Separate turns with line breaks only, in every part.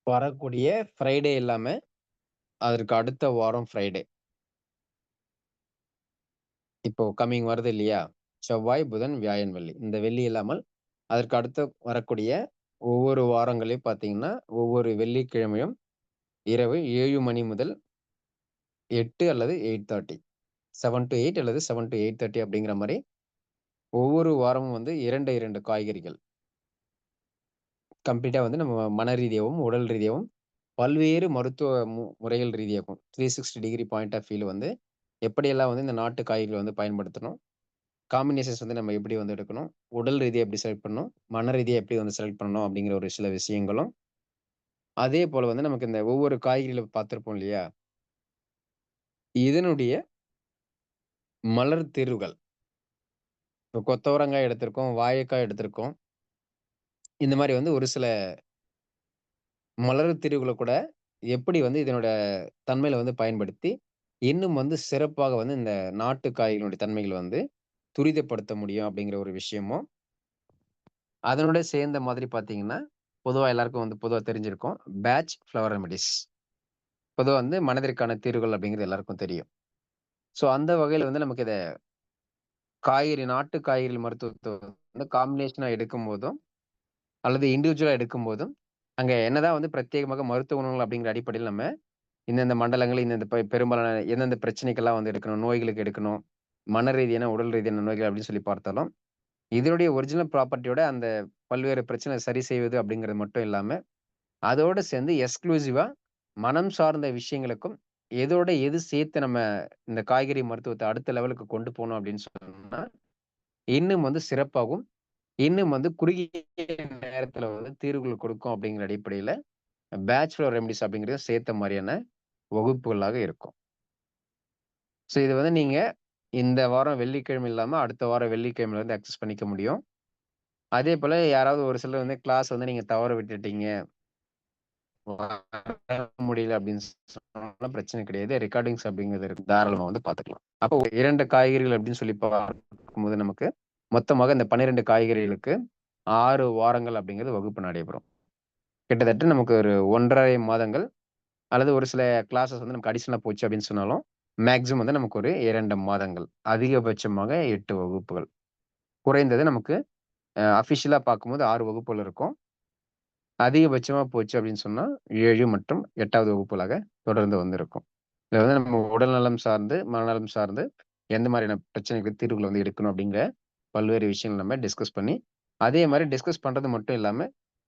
வரக்கூடிய ஃப்ரைடே இல்லாம, அதற்கு அடுத்த வாரம் ஃப்ரைடே. இப்போ கம்மிங் வருது இல்லையா? செவ்வாய், புதன், வியாழன், வெள்ளி. இந்த வெள்ளி இல்லாமல், அதற்கு அடுத்து வரக்கூடிய ஒவ்வொரு வாரங்களையும் பார்த்தீங்கன்னா, ஒவ்வொரு வெள்ளிக்கிழமையும் இரவு 7 மணி முதல் 8 அல்லது 8:30 7 டூ 8 அல்லது 7 டூ 8:30 அப்படிங்கிற மாரி, ஒவ்வொரு வாரமும் வந்து 2, 2 காய்கறிகள். கம்ப்ளீட்டா வந்து நம்ம மன ரீதியாவும், உடல் ரீதியாவும், பல்வேறு மருத்துவ முறைகள் ரீதியாகவும் 360 டிகிரி பாயிண்ட் ஆஃப் வியூல வந்து எப்படியெல்லாம் வந்து இந்த நாட்டு காய்கறிகள வந்து பயன்படுத்தணும்? காம்பினேஷன்ஸ் வந்து நம்ம எப்படி வந்து எடுக்கணும்? உடல் ரீதியா எப்படி செலக்ட் பண்ணணும்? மன ரீதியா எப்படி வந்து செலக்ட் பண்ணணும்? அப்படிங்கிற ஒரு சில விஷயங்களும், அதே போல வந்து நமக்கு இந்த ஒவ்வொரு காய்கறிகள பார்த்திருப்போம் இல்லையா? இதனுடைய மலர் தீர்வுகள். இப்போ கொத்தவரங்காய் எடுத்திருக்கோம், வாழைக்காய் எடுத்திருக்கோம். இந்த மாரி வந்து ஒரு சில மலர் தீர்வுகள கூட எப்படி வந்து இதனோட தன்மையில வந்து பயன்படுத்தி, இன்னும் வந்து சிறப்பாக வந்து இந்த நாட்டு காய்களுடைய தன்மைகள் வந்து துரிதப்படுத்த முடியும் அப்படிங்கிற ஒரு விஷயமும், அதனோட சேர்ந்த மாதிரி பார்த்தீங்கன்னா, பொதுவா எல்லாருக்கும் வந்து பொதுவா தெரிஞ்சிருக்கும். Bach flower remedies. பொதுவா வந்து மனதிற்கான தீர்வுகள் அப்படிங்கிறது எல்லாருக்கும் தெரியும். ஸோ அந்த வகையில வந்து நமக்கு இத நாட்டு காய்கறி மருத்துவத்த வந்து காம்பினேஷனா எடுக்கும்போதும், அல்லது இண்டிவிஜுவலா எடுக்கும்போதும், அங்க என்னதான் வந்து பிரத்யேகமாக மருத்துவ குணங்கள் அப்படிங்கிற அடிப்படையில நம்ம இந்தந்த மண்டலங்கள், இந்தந்த பெரும்பாலான எந்தெந்த பிரச்சனைக்கெல்லாம் வந்து எடுக்கணும், நோய்களுக்கு எடுக்கணும், மன ரீதியான, உடல் ரீதியான நோய்கள் அப்படின்னு சொல்லி பார்த்தாலும், இதனுடைய ஒரிஜினல் ப்ராப்பர்ட்டியோட அந்த பல்வேறு பிரச்சனை சரி செய்வது அப்படிங்கிறது மட்டும் இல்லாம, அதோட சேர்ந்து எக்ஸ்க்ளூசிவா மனம் சார்ந்த விஷயங்களுக்கும், எது சேர்த்து நம்ம இந்த காய்கறி மருத்துவத்த அடுத்த லெவலுக்கு கொண்டு போணும் அப்படின்னு சொன்னா, இன்னும் வந்து சிறப்பாவும், இன்னும் வந்து குறுகிய நேரத்தில வந்து தீர்வுகள் கொடுக்கும் அப்படிங்கிற அடிப்படையில, பேச்சுலர் ரெமிடீஸ் அப்படிங்கிறத சேர்த்த மாரியான வகுப்புகளாக இருக்கும். ஸோ இது வந்து நீங்க இந்த வாரம் வெள்ளிக்கிழமை இல்லாம, அடுத்த வாரம் வெள்ளிக்கிழமையிலருந்து அக்சஸ் பண்ணிக்க முடியும். அதேபோல யாராவது ஒரு சிலர் வந்து கிளாஸ் வந்து நீங்க தவற விட்டுட்டீங்க, வர முடியல அப்படின்னு சொன்னாலும் பிரச்சனை கிடையாது. ரெக்கார்டிங்ஸ் அப்படிங்கிறது இருக்கு. தாராளமா வந்து பார்த்துக்கலாம். அப்போ 2 காய்கறிகள் அப்படின்னு சொல்லி பார்க்கும்போது நமக்கு, மொத்தமாக இந்த 12 காய்கறிகளுக்கு 6 வாரங்கள் அப்படிங்கிறது வகுப்பு நடைபெறும். கிட்டத்தட்ட நமக்கு ஒரு 1 1/2 மாதங்கள் அல்லது ஒரு சில கிளாஸஸ் வந்து நமக்கு அடிஷனலா போச்சு அப்படின்னு சொன்னாலும், மேக்ஸிமம் வந்து நமக்கு ஒரு 2 மாதங்கள். அதிகபட்சமாக 8 வகுப்புகள். குறைந்தது நமக்கு அஃபிஷியலா பார்க்கும்போது 6 வகுப்புகள் இருக்கும். அதிகபட்சமா போச்சு அப்படின்னு சொன்னா 7 மற்றும் 8வது வகுப்புகளாக தொடர்ந்து வந்து இருக்கும். இதுல வந்து நம்ம உடல்நலம் சார்ந்து, மனநலம் சார்ந்து எந்த மாதிரியான பிரச்சனைகளுக்கு தீர்வுகள் வந்து எடுக்கணும் அப்படிங்கிற பல்வேறு விஷயங்கள் நம்ம டிஸ்கஸ் பண்ணி, அதே மாரி டிஸ்கஸ் பண்றது மட்டும் இல்லாம,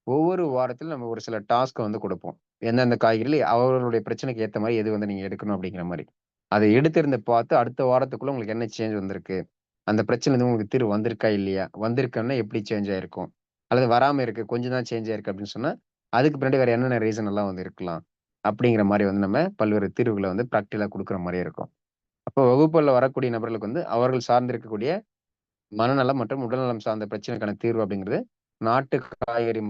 ஒவ்வொரு வாரத்திலும் நம்ம ஒரு சில டாஸ்க்க வந்து குடுப்போம். எந்தெந்த காய்கறிகள் அவர்களுடைய பிரச்சனைக்கு ஏத்த மாரி எது வந்து நீங்க எடுக்கணும் அப்படிங்கிற மாரி. அத எடுத்திருந்து பார்த்து அடுத்த வாரத்துக்குள்ள உங்களுக்கு என்ன சேஞ்ச் வந்திருக்கு? அந்த பிரச்சனைலருந்து உங்களுக்கு தீர்வு வந்திருக்கா? இல்லையா? வந்திருக்குன்னா எப்படி சேஞ்ச் ஆயிருக்கும்? அல்லது வராம இருக்கு. கொஞ்சம் தான் சேஞ்ச் ஆயிருக்கு அப்படின்னு சொன்னா, அதுக்கு பின்னாடி வேற என்னென்ன ரீசன் எல்லாம் வந்து இருக்கலாம்? அப்படிங்கிற மாரி வந்து நம்ம பல்வேறு தீர்வுகள வந்து பிராக்டிகலா குடுக்குற மாரியே இருக்கும். அப்போ வகுப்புகள்ல வரக்கூடிய நபர்களுக்கு வந்து அவர்கள் சார்ந்திருக்கக்கூடிய மனநலம் மற்றும் உடல்நலம் சார்ந்த பிரச்சனைக்கான தீர்வு அப்படிங்கிறது, நாட்டு காய்கறி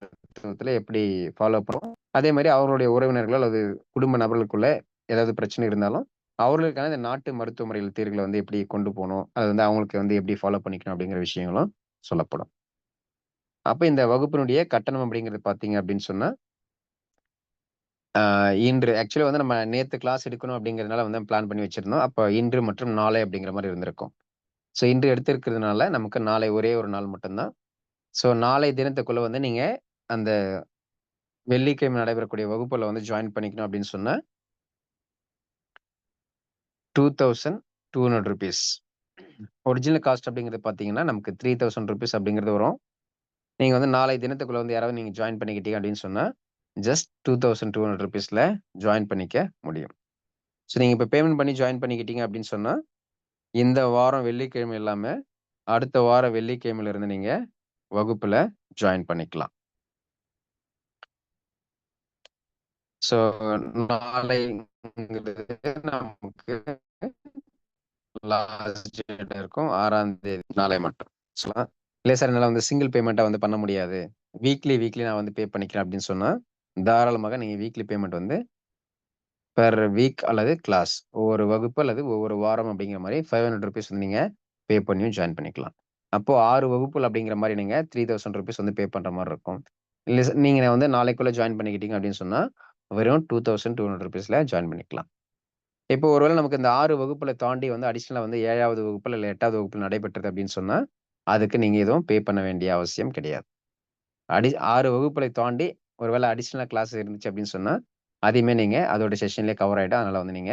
மருத்துவத்துல எப்படி ஃபாலோ பண்ணுவோம். அதே மாரி அவர்களுடைய உறவினர்கள் அல்லது குடும்ப நபர்களுக்குள்ள ஏதாவது பிரச்சனை இருந்தாலும், அவர்களுக்கான இந்த நாட்டு மருத்துவ முறைகள் தீர்வுகள வந்து எப்படி கொண்டு போணும்? அது வந்து அவங்களுக்கு வந்து எப்படி ஃபாலோ பண்ணிக்கணும் அப்படிங்கிற விஷயங்களும் சொல்லப்படும். அப்ப இந்த வகுப்பினுடைய கட்டணம் அப்படிங்கிறது பார்த்தீங்க அப்படின்னு சொன்னா, இன்று ஆக்சுவலா வந்து நம்ம நேத்து கிளாஸ் எடுக்கணும் அப்படிங்கிறதுனால வந்து பிளான் பண்ணி வச்சிருந்தோம். அப்ப இன்று மற்றும் நாளை அப்படிங்கிற மாரி இருந்திருக்கும். ஸோ இன்று எடுத்திருக்கிறதுனால நமக்கு நாளை ஒரே ஒரு நாள் மட்டும் தான். ஸோ நாளை தினத்துக்குள்ள வந்து நீங்க அந்த வெள்ளிக்கிழமை நடைபெறக்கூடிய வகுப்புல வந்து ஜாயின் பண்ணிக்கணும் அப்படின்னு சொன்னா, ரூ. 2200 ஒரிஜினல் காஸ்ட் அப்படிங்கிறது பார்த்தீங்கன்னா, நமக்கு ரூ. 3000 அப்படிங்கிறது வரும். நீங்க வந்து நாளை தினத்துக்குள்ள வந்து யாராவது நீங்க ஜாயின் பண்ணிக்கிட்டீங்க அப்படின்னு சொன்னா, ஜஸ்ட் ரூ. 2200ல ஜாயின் பண்ணிக்க முடியும். ஸோ நீங்க இப்ப பேமெண்ட் பண்ணி ஜாயின் பண்ணிக்கிட்டீங்க அப்படின்னு சொன்னா, இந்த வாரம் வெள்ளிக்கிழமை இல்லாம, அடுத்த வாரம் வெள்ளிக்கிழமையில இருந்து நீங்க வகுப்புல ஜாயின் பண்ணிக்கலாம். ஸோ நாளைங்கிறது நமக்கு லாஸ்ட் டேட் இருக்கும். 6ஆம் தேதி நாளை மட்டும். சொல்லலாம். இல்ல சார் என்னால வந்து சிங்கிள் பேமெண்ட்டா வந்து பண்ண முடியாது. வீக்லி நான் வந்து பே பண்ணிக்கிறேன் அப்படின்னு சொன்னா, தாராளமாக நீங்க வீக்லி பேமெண்ட் வந்து பெர் வீக் அல்லது கிளாஸ் ஒவ்வொரு வகுப்பு அல்லது ஒவ்வொரு வாரம் அப்படிங்கிற மாரி ரூ. 500 வந்து நீங்க பே பண்ணியும் ஜாயின் பண்ணிக்கலாம். அப்போ 6 வகுப்புகள் அப்படிங்கிற மாரி நீங்க ரூ. 3000 வந்து பே பண்ற மாரி இருக்கும். இல்ல நீங்க வந்து நாளைக்குள்ள ஜாயின் பண்ணிக்கிட்டீங்க அப்படின்னு சொன்னா, வெறும் ₹2200 ஜாயின் பண்ணிக்கலாம். இப்போ ஒருவேளை நமக்கு இந்த 6 வகுப்புல தாண்டி வந்து அடிஷனலா வந்து 7வது வகுப்புல இல்ல 8வது வகுப்புல நடைபெற்றது அப்படின்னு சொன்னா, அதுக்கு நீங்க எதுவும் பே பண்ண வேண்டிய அவசியம் கிடையாது. 6 வகுப்புகளை தாண்டி ஒருவேளை அடிஷனலா கிளாஸ் இருந்துச்சு அப்படின்னு சொன்னா, அதையுமே நீங்க அதோட செஷன்லயே கவர் ஆயிடும். அதனால வந்து நீங்க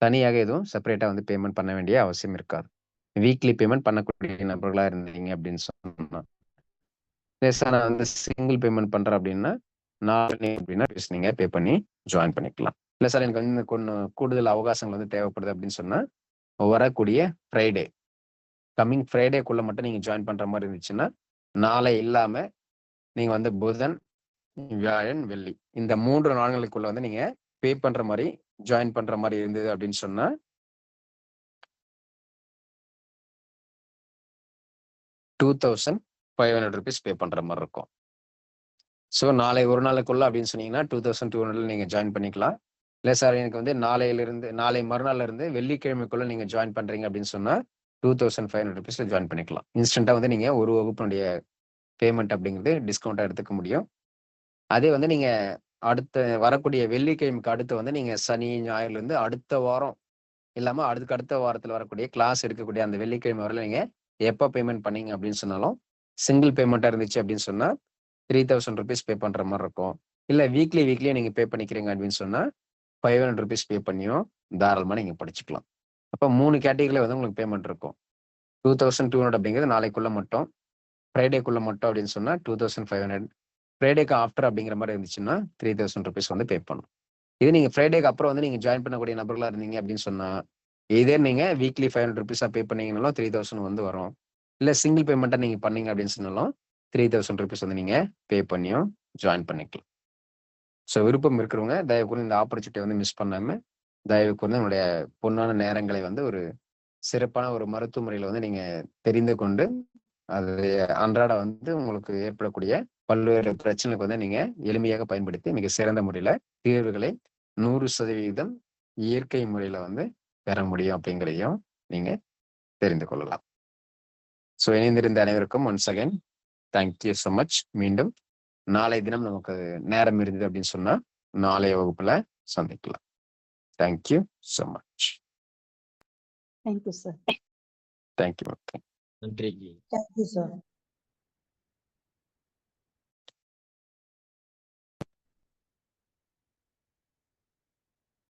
தனியாக எதுவும் செப்பரேட்டா வந்து பேமெண்ட் பண்ண வேண்டிய அவசியம் இருக்காது. வீக்லி பேமெண்ட் பண்ணக்கூடிய நபர்களா இருந்தீங்க அப்படின்னு சொன்னா. நான் வந்து சிங்கிள் பேமெண்ட் பண்றேன் அப்படின்னா, அப்படின்னா நீங்க பே பண்ணி ஜாயின் பண்ணிக்கலாம். இல்ல சார் எனக்கு வந்து கொஞ்சம் கூடுதல் அவகாசங்கள் வந்து தேவைப்படுது அப்படின்னு சொன்னா, வரக்கூடிய ஃப்ரைடே, கம்மிங் ஃப்ரைடேக்குள்ள மட்டும் நீங்க ஜாயின் பண்ற மாரி இருந்துச்சுன்னா, நாளை இல்லாம நீங்க வந்து புதன், வியாழன், வெள்ளி இந்த 3 நாட்களுக்குள்ள வந்து நீங்க பே பண்ற மாரி, ஜாயின் பண்ற மாரி இருந்தது அப்படின்னு சொன்னா ₹2500 பே பண்ற மாரி இருக்கும். ஸோ நாளை ஒரு நாளுக்குள்ள அப்படின்னு சொன்னீங்கன்னா, 2200 நீங்க ஜாயின் பண்ணிக்கலாம். இல்ல சார் எனக்கு வந்து நாளை மறுநாள்ல இருந்து வெள்ளிக்கிழமைக்குள்ள நீங்க ஜாயின் பண்றீங்க அப்படின்னு சொன்னா, ₹2500 ஜாயின் பண்ணிக்கலாம். இன்ஸ்டன்ட்டா வந்து நீங்க ஒரு வகுப்பினுடைய பேமெண்ட் அப்படிங்கிறது டிஸ்கவுண்ட்டா எடுத்துக்க முடியும். அதே வந்து நீங்க அடுத்த வரக்கூடிய வெள்ளிக்கிழமைக்கு அடுத்து வந்து நீங்க சனி, ஞாயிறுலருந்து அடுத்த வாரம் இல்லாம அதுக்கு அடுத்த வாரத்துல வரக்கூடிய கிளாஸ் இருக்கக்கூடிய அந்த வெள்ளிக்கிழமை வரையில நீங்க எப்ப பேமெண்ட் பண்ணீங்க அப்படின்னு சொன்னாலும், சிங்கிள் பேமெண்ட்டா இருந்துச்சு அப்படின்னு சொன்னா, ₹3000 பே பண்ற மாரி இருக்கும். இல்ல வீக்லியே நீங்க பே பண்ணிக்கிறீங்க அப்படின்னு சொன்னா, ₹500 பே பண்ணியும் தாராளமா நீங்க படிச்சுக்கலாம். அப்ப 3 கேட்டகரில வந்து உங்களுக்கு பேமெண்ட் இருக்கும். 2200 அப்படிங்கிறது நாளைக்குள்ள மட்டும். ஃப்ரைடேக்குள்ள மட்டும் அப்படின்னு சொன்னா 2500. ஃப்ரைடேக்கு ஆஃப்டர் அப்படிங்கிற மாரி இருந்துச்சுன்னா, ₹3000 வந்து பே பண்ணணும். இது நீங்க ஃப்ரைடேக்கு அப்புறம் வந்து நீங்க ஜாயின் பண்ணக்கூடிய நபர்களா இருந்தீங்க அப்படின்னு சொன்னா, எய்தர் நீங்க வீக்லி ₹500 பே பண்ணீங்கனாலும் 3000 வந்து வரும். இல்ல சிங்கிள் பேமெண்ட்டா நீங்க பண்ணீங்க அப்படின்னு சொன்னாலும், ₹3000 வந்து நீங்க பே பண்ணியும் ஜாயின் பண்ணிக்கலாம். ஸோ விருப்பம் இருக்கிறவங்க தயவு கூர்ந்து இந்த ஆப்பர்ச்சுனிட்டிய வந்து மிஸ் பண்ணாம, தயவு கூர்ந்து உங்களுடைய பொன்னான நேரங்களை வந்து ஒரு சிறப்பான ஒரு மருத்துவ முறையில வந்து நீங்க தெரிந்து கொண்டு, அது அன்றாட வந்து உங்களுக்கு ஏற்படக்கூடிய பல்வேறு பிரச்சனைகளுக்கு வந்து நீங்க எளிமையாக பயன்படுத்தி, மிக சிறந்த முறையில தீர்வுகளை 100% இயற்கை முறையில வந்து பெற முடியும் அப்படிங்கிறதையும் நீங்க தெரிந்து கொள்ளலாம். ஸோ இணைந்திருந்த அனைவருக்கும் once again thank you so much. மீண்டும் நாளை தினம் நமக்கு நேரம் இருந்தது அப்படின்னு சொன்னா, நாளைய வகுப்புல சந்திக்கலாம். Thank you so much.
Thank you, sir.
Thank you.
நன்றி.
Thank you, sir.